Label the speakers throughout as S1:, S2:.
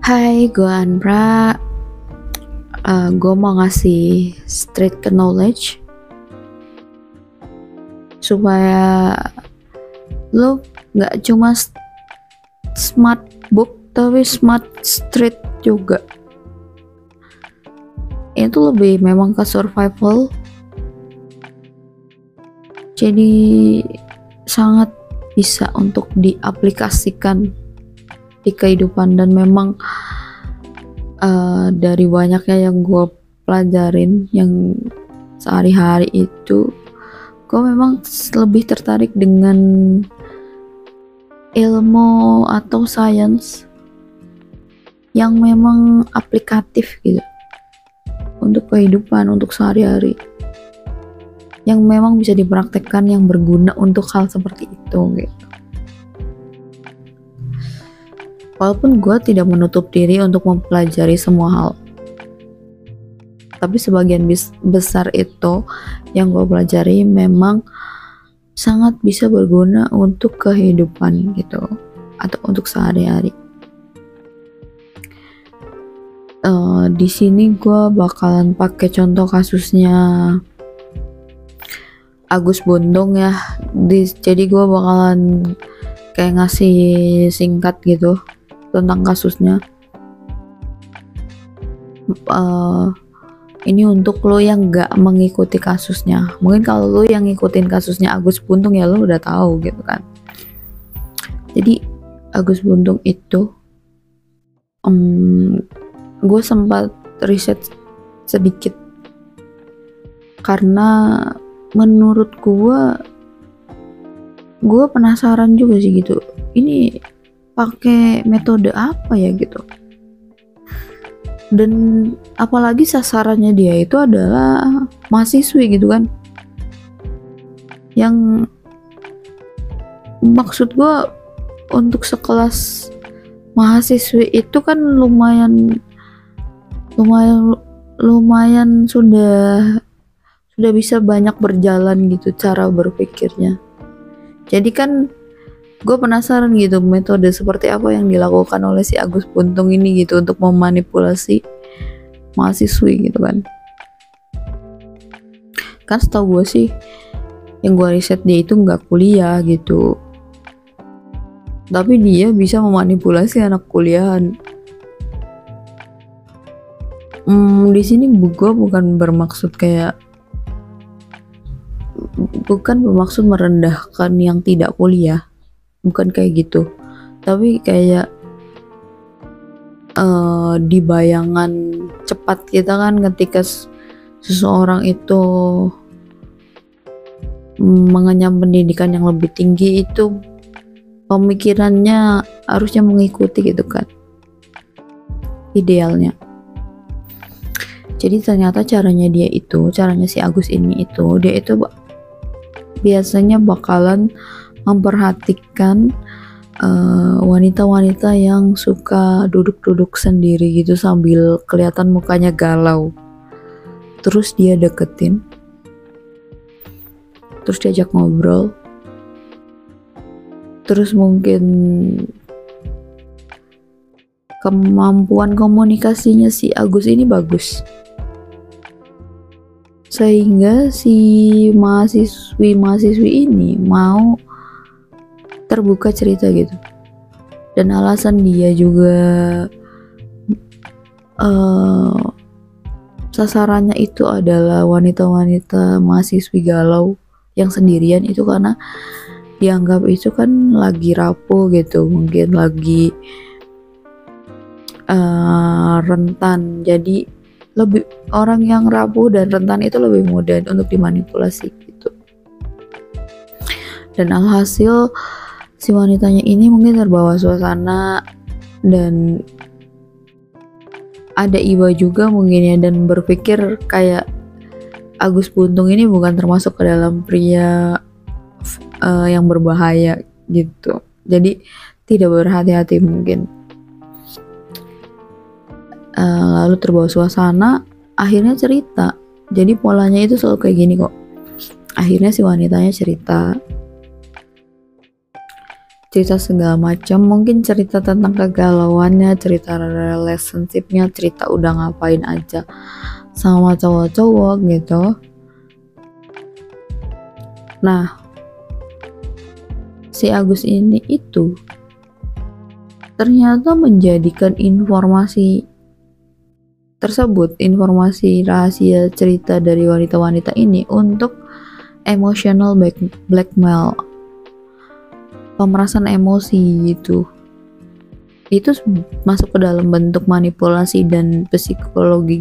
S1: Hai, gue Andra. Gue mau ngasih street knowledge supaya lo nggak cuma smart book tapi smart street juga. Itu lebih memang ke survival. Jadi sangat bisa untuk diaplikasikan di kehidupan dan memang dari banyaknya yang gue pelajarin yang sehari-hari itu, gue memang lebih tertarik dengan ilmu atau sains yang memang aplikatif gitu untuk kehidupan, untuk sehari-hari, yang memang bisa dipraktekkan, yang berguna untuk hal seperti itu gitu. Walaupun gue tidak menutup diri untuk mempelajari semua hal, tapi sebagian besar itu yang gue pelajari memang sangat bisa berguna untuk kehidupan gitu, atau untuk sehari-hari. Di sini gue bakalan pakai contoh kasusnya Agus Bondong ya. Jadi gue bakalan kayak ngasih singkat gitu tentang kasusnya. Ini untuk lo yang gak mengikuti kasusnya. Mungkin kalau lo yang ngikutin kasusnya Agus Buntung ya lo udah tahu gitu kan. Jadi Agus Buntung itu gue sempat riset sedikit karena menurut gue penasaran juga sih gitu, ini pakai metode apa ya gitu. Dan apalagi sasarannya dia itu adalah mahasiswi gitu kan, yang maksud gue untuk sekelas mahasiswi itu kan lumayan sudah bisa banyak berjalan gitu cara berpikirnya. Jadi kan gue penasaran gitu metode seperti apa yang dilakukan oleh si Agus Buntung ini gitu untuk memanipulasi mahasiswi gitu kan. Kan setahu gue sih yang gue riset dia itu nggak kuliah gitu, tapi dia bisa memanipulasi anak kuliahan. Di sini gue bukan bermaksud merendahkan yang tidak kuliah, bukan kayak gitu, tapi kayak di bayangan cepat kita kan ketika seseorang itu mengenyam pendidikan yang lebih tinggi itu pemikirannya harusnya mengikuti gitu kan, idealnya. Jadi ternyata caranya si Agus ini itu, dia itu biasanya bakalan memperhatikan wanita-wanita yang suka duduk-duduk sendiri gitu sambil kelihatan mukanya galau. Terus dia deketin, terus diajak ngobrol, terus mungkin kemampuan komunikasinya si Agus ini bagus, sehingga si mahasiswi ini mau terbuka cerita gitu. Dan alasan dia juga sasarannya itu adalah wanita-wanita mahasiswi galau yang sendirian itu karena dianggap itu kan lagi rapuh gitu, mungkin lagi rentan. Jadi lebih orang yang rapuh dan rentan itu lebih mudah untuk dimanipulasi gitu. Dan alhasil si wanitanya ini mungkin terbawa suasana dan ada iba juga mungkin ya, dan berpikir kayak Agus Buntung ini bukan termasuk ke dalam pria yang berbahaya gitu. Jadi tidak berhati-hati mungkin. Lalu terbawa suasana, akhirnya cerita. Jadi polanya itu selalu kayak gini kok. Akhirnya si wanitanya cerita, cerita segala macam, mungkin cerita tentang kegalauannya, cerita relationshipnya, cerita udah ngapain aja sama cowok-cowok gitu. Nah, si Agus ini itu ternyata menjadikan informasi tersebut, informasi rahasia cerita dari wanita-wanita ini untuk emotional blackmail, pemerasan emosi gitu. Itu masuk ke dalam bentuk manipulasi dan psikologi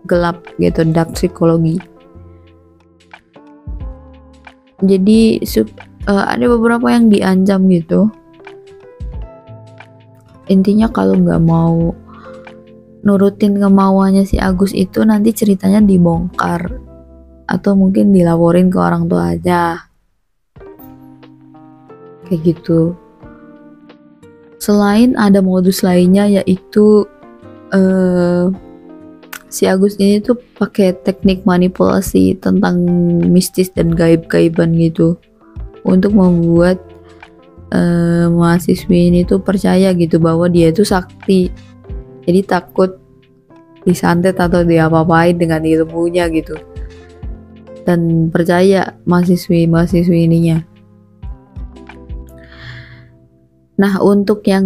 S1: gelap gitu, dark psikologi. Jadi ada beberapa yang diancam gitu. Intinya kalau nggak mau nurutin kemauannya si Agus itu, nanti ceritanya dibongkar atau mungkin dilaporin ke orang tua aja, kayak gitu. Selain ada modus lainnya, yaitu si Agus ini tuh pakai teknik manipulasi tentang mistis dan gaib-gaiban gitu untuk membuat mahasiswi ini tuh percaya gitu bahwa dia itu sakti. Jadi takut disantet atau diapa-apain dengan ilmunya gitu, dan percaya mahasiswi ininya. Nah, untuk yang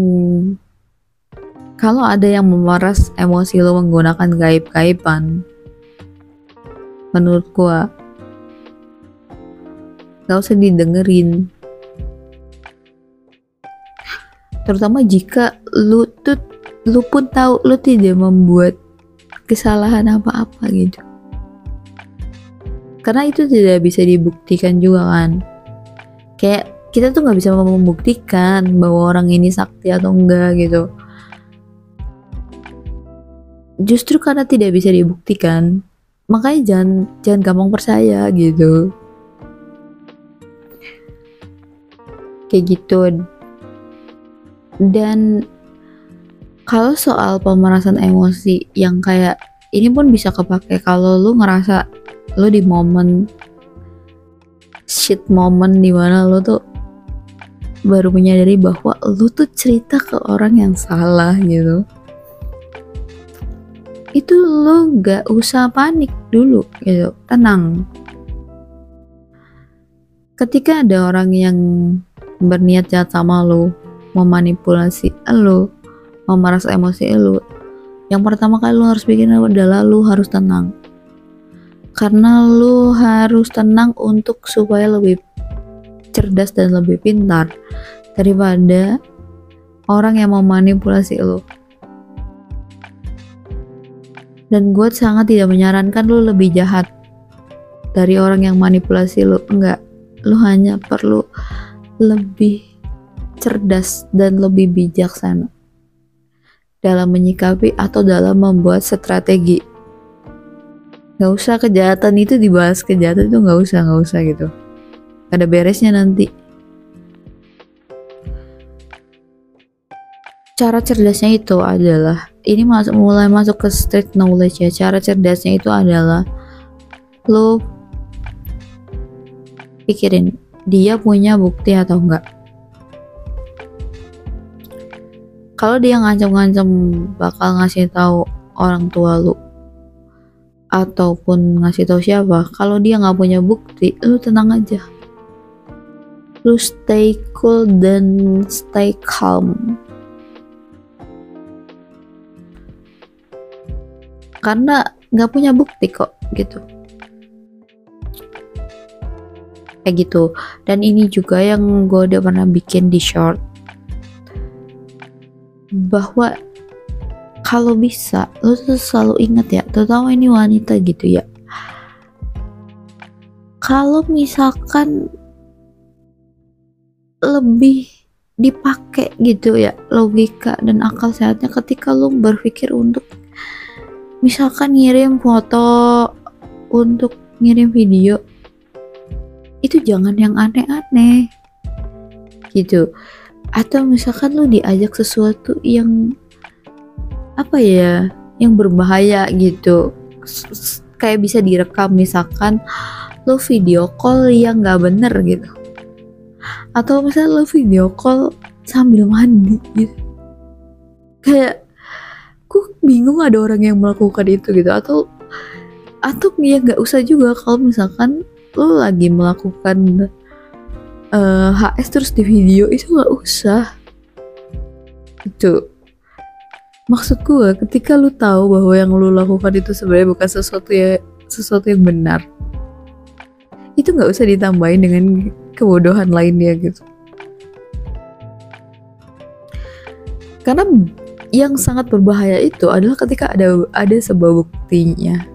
S1: kalau ada yang memeras emosi lo menggunakan gaib-gaiban, menurut gua gak usah didengerin. Terutama jika lu pun tahu lu tidak membuat kesalahan apa-apa gitu. Karena itu tidak bisa dibuktikan juga kan. Kayak kita tuh nggak bisa membuktikan bahwa orang ini sakti atau enggak gitu. Justru karena tidak bisa dibuktikan, makanya jangan gampang percaya gitu. Kayak gitu. Dan kalau soal pemerasan emosi yang kayak ini pun bisa kepake kalau lu ngerasa lu di momen shit moment dimana lu tuh baru menyadari bahwa lu tuh cerita ke orang yang salah gitu. Itu lu gak usah panik dulu gitu, tenang. Ketika ada orang yang berniat jahat sama lu, memanipulasi lu, memeras emosi lu, yang pertama kali lu harus bikin adalah lu harus tenang. Karena lu harus tenang untuk supaya lebih cerdas dan lebih pintar daripada orang yang memanipulasi lu. Dan gue sangat tidak menyarankan lu lebih jahat dari orang yang manipulasi lu. Enggak, lu hanya perlu lebih cerdas dan lebih bijaksana dalam menyikapi atau dalam membuat strategi. Gak usah kejahatan itu dibahas, kejahatan itu gak usah gitu. Gak ada beresnya nanti. Cara cerdasnya itu adalah, ini mulai masuk ke street knowledge ya. Cara cerdasnya itu adalah lo pikirin dia punya bukti atau enggak. Kalau dia ngancam-ngancam bakal ngasih tahu orang tua lu ataupun ngasih tahu siapa, kalau dia nggak punya bukti, lu tenang aja. Lu stay cool dan stay calm. Karena nggak punya bukti kok gitu. Kayak gitu. Dan ini juga yang gue udah pernah bikin di short, bahwa kalau bisa lo tuh selalu ingat ya, terutama ini wanita gitu ya, kalau misalkan lebih dipakai gitu ya logika dan akal sehatnya ketika lo berpikir untuk misalkan ngirim foto, untuk ngirim video, itu jangan yang aneh-aneh gitu. Atau misalkan lu diajak sesuatu yang apa ya, yang berbahaya gitu, kayak bisa direkam, misalkan lu video call yang gak bener gitu, Atau misalnya lo video call sambil mandi gitu, kayak gue bingung ada orang yang melakukan itu gitu. Atau ya nggak usah juga kalau misalkan lo lagi melakukan HS terus di video, itu nggak usah. Itu maksud gue, ketika lu tahu bahwa yang lu lakukan itu sebenarnya bukan sesuatu yang benar, itu nggak usah ditambahin dengan kebodohan lainnya gitu. Karena yang sangat berbahaya itu adalah ketika ada sebuah buktinya.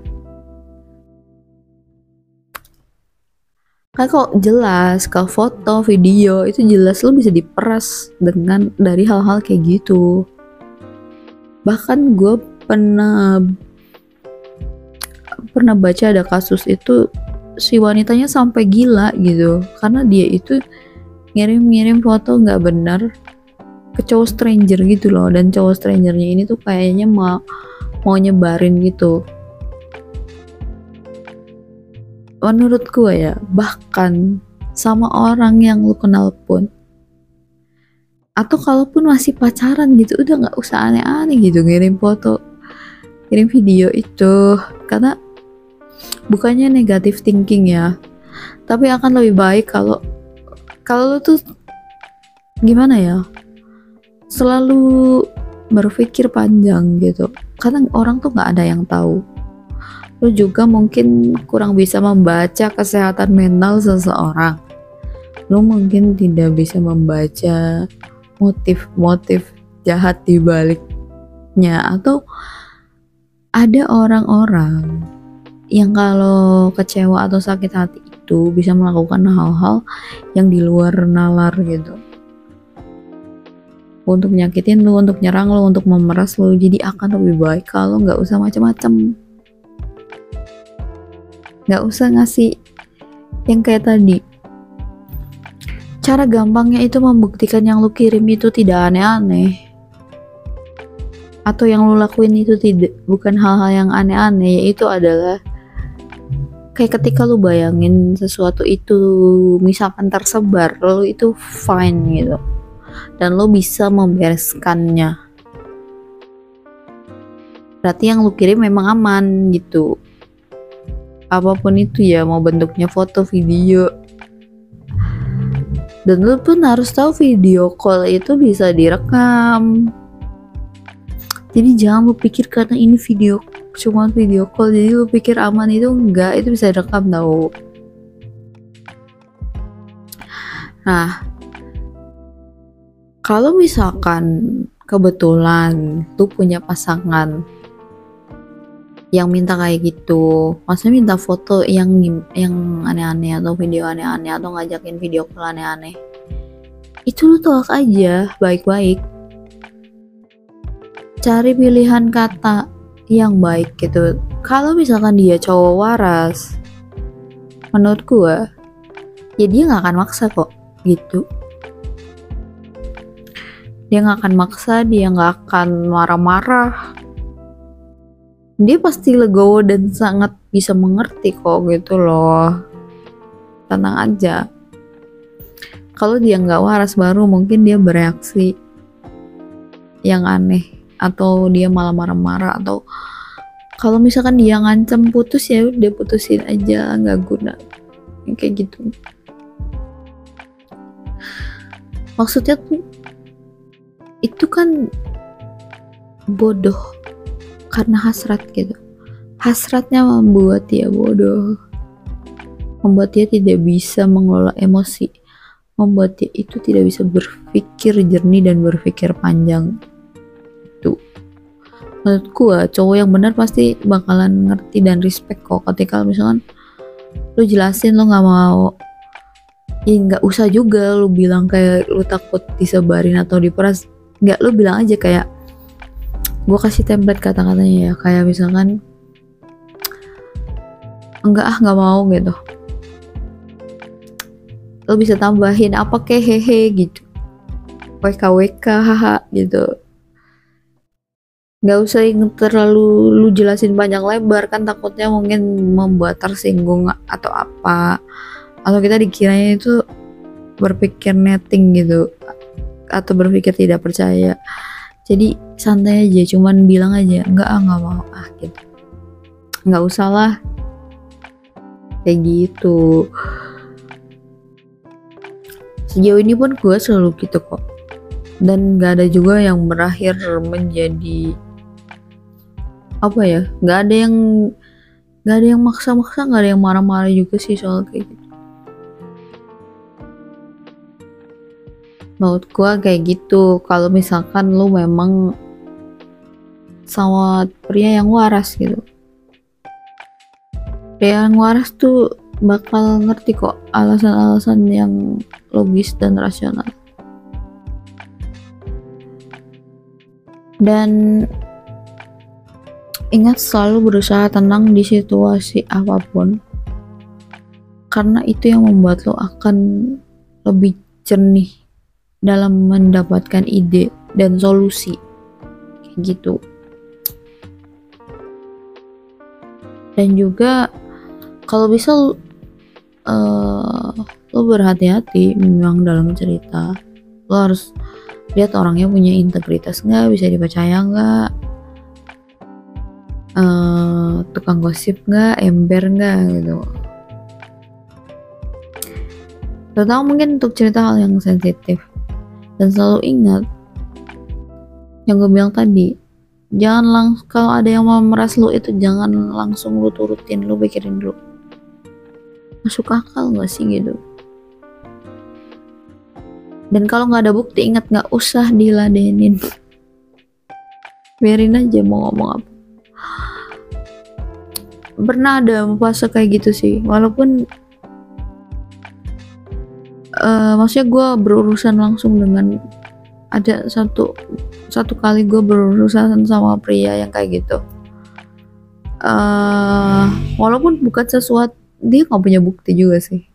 S1: Kan kok jelas, kalau foto, video itu jelas lo bisa diperas dari hal-hal kayak gitu. Bahkan gue pernah baca ada kasus itu, si wanitanya sampai gila gitu karena dia itu ngirim foto nggak benar ke cowok stranger gitu loh, dan cowok strangernya ini tuh kayaknya mau nyebarin gitu. Menurut gue ya, bahkan sama orang yang lu kenal pun, atau kalaupun masih pacaran gitu, udah nggak usah aneh-aneh gitu ngirim foto, ngirim video itu. Karena bukannya negative thinking ya, tapi akan lebih baik kalau lu tuh gimana ya, selalu berpikir panjang gitu. Karena orang tuh nggak ada yang tahu. Lu juga mungkin kurang bisa membaca kesehatan mental seseorang. Lu mungkin tidak bisa membaca motif jahat di baliknya. Atau ada orang-orang yang kalau kecewa atau sakit hati itu bisa melakukan hal-hal yang di luar nalar gitu, untuk nyakitin lu, untuk nyerang lu, untuk memeras lu. Jadi akan lebih baik kalau nggak usah macam-macam, nggak usah ngasih yang kayak tadi. Cara gampangnya itu membuktikan yang lu kirim itu tidak aneh-aneh, atau yang lu lakuin itu bukan hal-hal yang aneh-aneh, yaitu adalah kayak ketika lu bayangin sesuatu itu misalkan tersebar, lo itu fine gitu, dan lo bisa membereskannya, berarti yang lu kirim memang aman gitu. Apapun itu ya, mau bentuknya foto, video. Dan lu pun harus tahu video call itu bisa direkam. Jadi jangan lu pikir karena ini cuma video call jadi lu pikir aman, itu enggak, itu bisa direkam tau. Nah, kalau misalkan kebetulan lu punya pasangan yang minta kayak gitu, maksudnya minta foto yang aneh-aneh atau video aneh-aneh atau ngajakin video call aneh-aneh, itu lu tolak aja baik-baik. Cari pilihan kata yang baik gitu. Kalau misalkan dia cowok waras, menurut gua ya dia nggak akan maksa kok gitu. Dia nggak akan maksa, dia nggak akan marah-marah. Dia pasti legowo dan sangat bisa mengerti kok gitu loh. Tenang aja. Kalau dia nggak waras baru mungkin dia bereaksi yang aneh, atau dia malah marah-marah, atau kalau misalkan dia ngancam putus, ya udah putusin aja, nggak guna kayak gitu. Maksudnya tuh itu kan bodoh karena hasrat gitu. Hasratnya membuat dia bodoh, membuat dia tidak bisa mengelola emosi, membuat dia itu tidak bisa berpikir jernih dan berpikir panjang. Itu menurut gua cowok yang benar pasti bakalan ngerti dan respect kok ketika misalkan lu jelasin lu nggak mau. Ya nggak usah juga lu bilang kayak lu takut disebarin atau diperas. Nggak, lu bilang aja kayak, gue kasih template kata-katanya ya, kayak misalkan nggak mau gitu, lo bisa tambahin apa kayak hehe gitu, WKWK haha gitu. Nggak usah yang terlalu lu jelasin panjang lebar, kan takutnya mungkin membuat tersinggung atau apa, atau kita dikiranya itu berpikir netting gitu atau berpikir tidak percaya. Jadi santai aja, cuman bilang aja nggak mau gitu, nggak usah lah kayak gitu. Sejauh ini pun gue selalu gitu kok, dan nggak ada juga yang berakhir menjadi apa ya, nggak ada yang maksa-maksa, nggak ada yang marah-marah juga sih soal kayak gitu. Menurut gue kayak gitu. Kalau misalkan lu memang sama pria yang waras gitu, pria yang waras tuh bakal ngerti kok alasan-alasan yang logis dan rasional. Dan ingat, selalu berusaha tenang di situasi apapun, karena itu yang membuat lo akan lebih jernih dalam mendapatkan ide dan solusi kayak gitu. Dan juga kalau bisa lo berhati-hati memang dalam cerita. Lo harus lihat orangnya punya integritas nggak, bisa dipercaya nggak, tukang gosip nggak, ember nggak gitu. Terutama mungkin untuk cerita hal yang sensitif. Dan selalu ingat yang gue bilang tadi, jangan kalau ada yang mau memeras lu itu jangan langsung lu turutin, lu pikirin dulu masuk akal gak sih gitu. Dan kalau nggak ada bukti, ingat, nggak usah diladenin, biarin aja mau ngomong apa. Pernah ada fase kayak gitu sih, walaupun maksudnya gue berurusan langsung dengan, ada satu kali gue berurusan sama pria yang kayak gitu, walaupun bukan sesuatu, dia nggak punya bukti juga sih.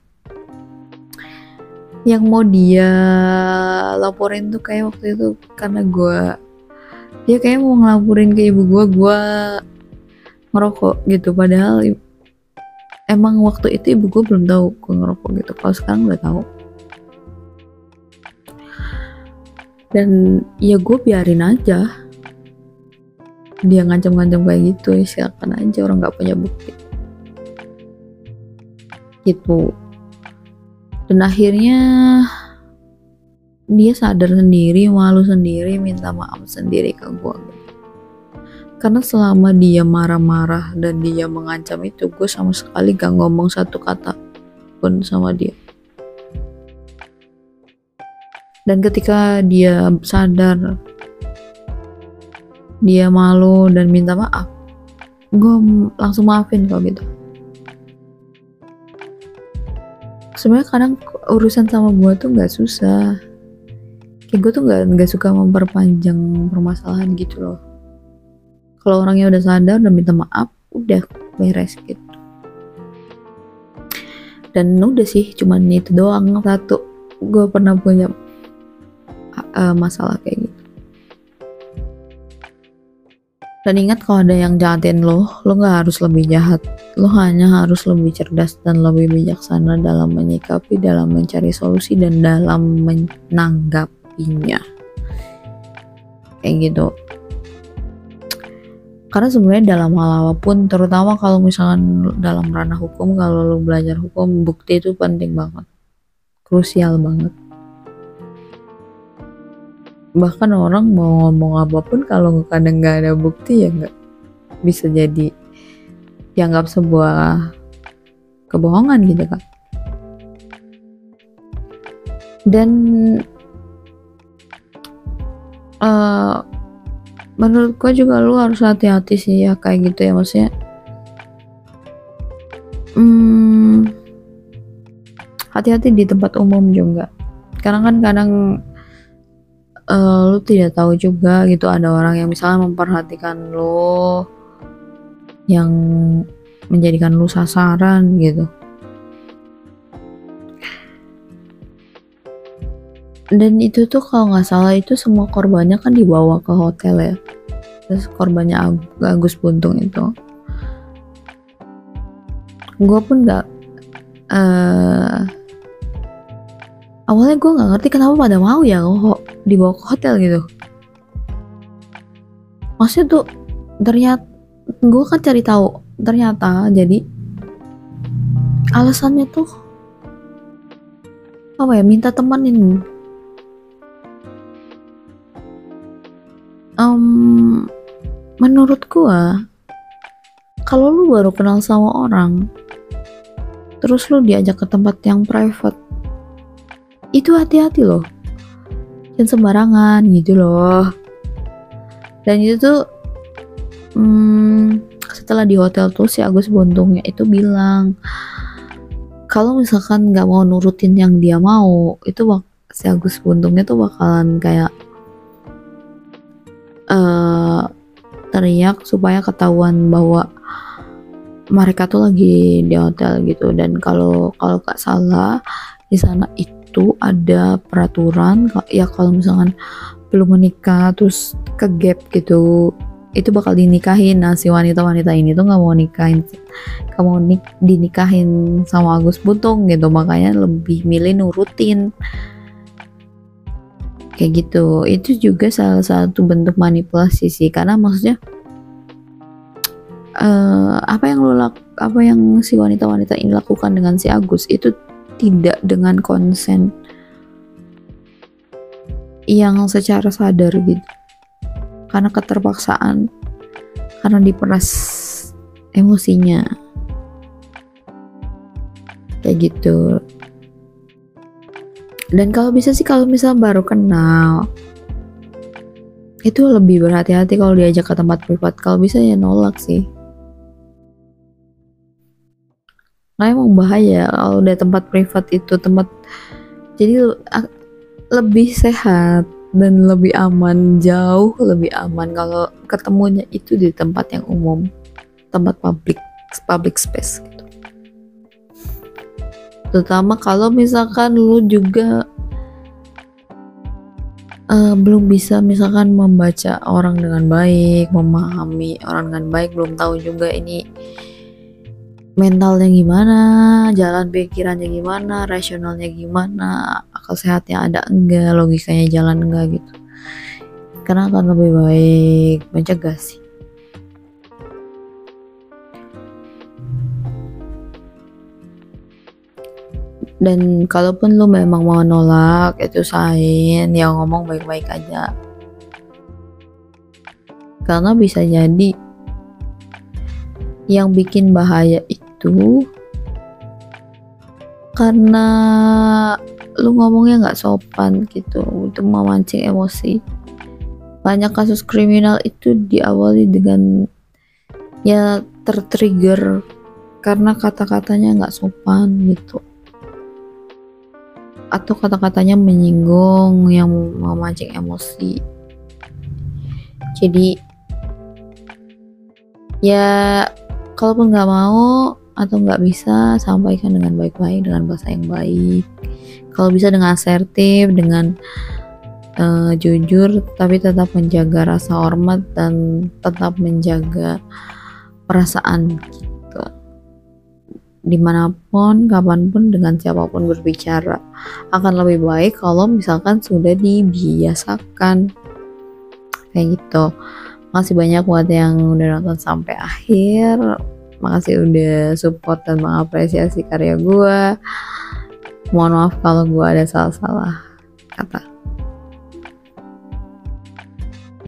S1: Yang mau dia laporin tuh kayak waktu itu karena dia kayak mau ngelaporin ke ibu gue ngerokok gitu, padahal emang waktu itu ibu gue belum tahu gue ngerokok gitu. Kalau sekarang udah tahu. Dan ya gue biarin aja dia ngancam-ngancam kayak gitu, ya silakan aja, orang nggak punya bukti gitu. Dan akhirnya dia sadar sendiri, malu sendiri, minta maaf sendiri ke gue. Karena selama dia marah-marah dan dia mengancam itu, gue sama sekali gak ngomong satu kata pun sama dia. Dan ketika dia sadar, dia malu dan minta maaf, gue langsung maafin kok gitu. Sebenarnya kadang urusan sama gue tuh nggak susah, kayak gue tuh nggak suka memperpanjang permasalahan gitu loh. Kalau orangnya udah sadar dan minta maaf, udah beres gitu. Dan udah sih, cuman itu doang satu gue pernah punya masalah kayak gitu. Dan ingat, kalau ada yang jahatin lo nggak harus lebih jahat, lo hanya harus lebih cerdas dan lebih bijaksana dalam menyikapi, dalam mencari solusi, dan dalam menanggapinya kayak gitu. Karena sebenarnya dalam hal apapun, terutama kalau misalkan dalam ranah hukum, kalau lo belajar hukum, bukti itu penting banget, krusial banget. Bahkan orang mau ngomong apapun, kalau kadang nggak ada bukti ya nggak bisa jadi dianggap sebuah kebohongan gitu kan. Dan menurut gue juga lu harus hati-hati sih ya kayak gitu ya, maksudnya hati-hati di tempat umum juga, karena kan kadang lu tidak tahu juga gitu, ada orang yang misalnya memperhatikan lu, yang menjadikan lu sasaran gitu. Dan itu tuh kalau nggak salah itu semua korbannya kan dibawa ke hotel ya. Terus korbannya Agus Buntung itu, gue pun Awalnya gue nggak ngerti kenapa pada mau ya kok dibawa ke hotel gitu. Maksudnya tuh ternyata gue kan cari tahu, ternyata jadi alasannya tuh apa ya, minta temenin. Menurut gue, kalau lu baru kenal sama orang terus lu diajak ke tempat yang private, itu hati-hati loh, jangan sembarangan gitu loh. Dan itu tuh setelah di hotel tuh si Agus Bontongnya itu bilang kalau misalkan nggak mau nurutin yang dia mau, itu si Agus Bontongnya tuh bakalan kayak teriak supaya ketahuan bahwa mereka tuh lagi di hotel gitu. Dan kalau nggak salah di sana itu ada peraturan ya, kalau misalkan belum menikah terus ke gap gitu, itu bakal dinikahin. Nah si wanita-wanita ini tuh nggak mau dinikahin sama Agus Buntung gitu, makanya lebih milih nurutin kayak gitu. Itu juga salah satu bentuk manipulasi sih, karena maksudnya apa yang si wanita-wanita ini lakukan dengan si Agus itu tidak dengan konsen yang secara sadar gitu, karena keterpaksaan, karena diperas emosinya kayak gitu. Dan kalau bisa sih, kalau misal baru kenal itu lebih berhati-hati kalau diajak ke tempat privat. Kalau bisa ya nolak sih, nah emang bahaya kalau udah tempat privat itu tempat, jadi lebih sehat dan lebih aman, jauh lebih aman kalau ketemunya itu di tempat yang umum, tempat public space gitu. Terutama kalau misalkan lu juga belum bisa misalkan membaca orang dengan baik, memahami orang dengan baik, belum tahu juga ini mentalnya gimana, jalan pikirannya gimana, rasionalnya gimana, akal sehatnya ada enggak, logikanya jalan enggak gitu. Karena akan lebih baik mencegah sih. Dan kalaupun lu memang mau nolak, itu usahain ya ngomong baik-baik aja, karena bisa jadi yang bikin bahaya itu karena lu ngomongnya nggak sopan gitu, itu memancing emosi. Banyak kasus kriminal itu diawali dengan ya tertrigger karena kata-katanya nggak sopan gitu, atau kata-katanya menyinggung yang memancing emosi. Jadi ya kalaupun nggak mau atau nggak bisa, sampaikan dengan baik-baik, dengan bahasa yang baik. Kalau bisa dengan asertif, dengan jujur, tapi tetap menjaga rasa hormat dan tetap menjaga perasaan gitu. Dimanapun, kapanpun, dengan siapapun berbicara akan lebih baik kalau misalkan sudah dibiasakan kayak gitu. Makasih banyak buat yang udah nonton sampai akhir. Makasih udah support dan mengapresiasi karya gue. Mohon maaf kalau gue ada salah-salah kata.